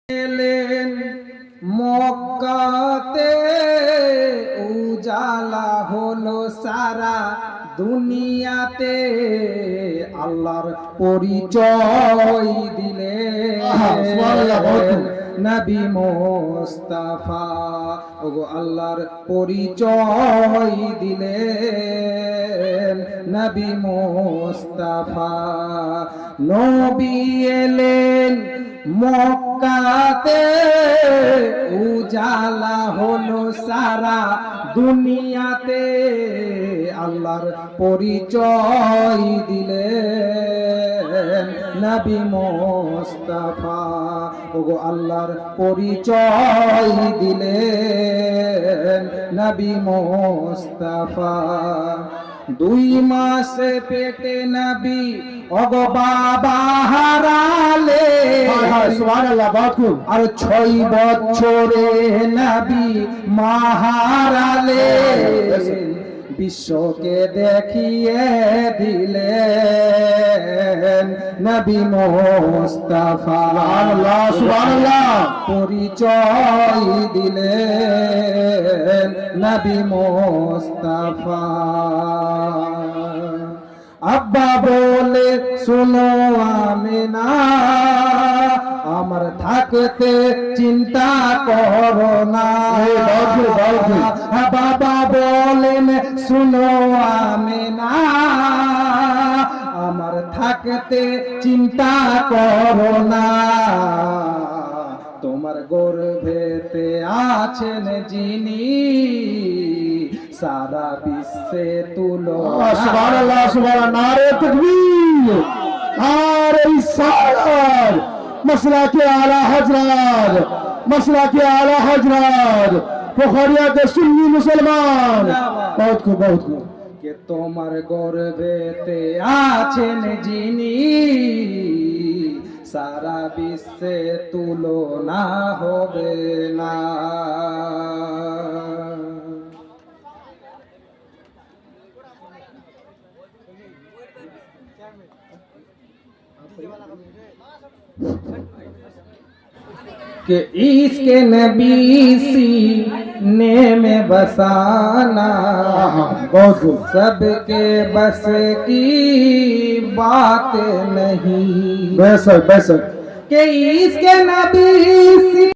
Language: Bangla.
এলেন মক্কাতে, উজালা হলো সারা দুনিয়াতে, আল্লাহর পরিচয় দিলেন নবী মুস্তাফা। ওগো আল্লাহর পরিচয় দিলেন নবী মুস্তাফা। নবী এলেন মক্কাতে, উজালা হলো সারা দুনিয়াতে, আল্লাহর পরিচয় দিলেন নবী মুস্তাফা। ওগো আল্লাহর পরিচয় দিলেন নবী মুস্তাফা। 2 মাস পেটে নবী ওগো বাবা হারালে, সুবহানাল্লাহ, আর 6 বছরে নবী মা হারালে, বিশ্বকে দেখিয়ে দিলেন নবী মুস্তাফা। সুবহানাল্লাহ, পরিচয় দিলেন নবী মুস্তাফা। আব্বা বলে শোনো আমিনা, আমার থাকতে চিন্তা করো না। বাবা বলেন শোনো আমিনা, আমার থাকতে চিন্তা করো না, তোমার গর্ভেতে আছেন যিনি, সারা বিশ্বে তুলো। সুবহানাল্লাহ, সুবহানাল্লাহ, নারে তাকবীর, নারে ইসালাত, মাসলাকে আলা হযরত, মাসলাকে আলা হযরত, বুখারিয়াতে সুন্নি মুসলমান। বহুত খুব, বহুত খুব। কে তোমার গর্ভেতে আছেন যিনি, সারা বিশ্বে তুলনা হবে না। कि इसके नबी सीने में बसाना सबके बस की बात नहीं। बेशक बेशक कि इसके नबी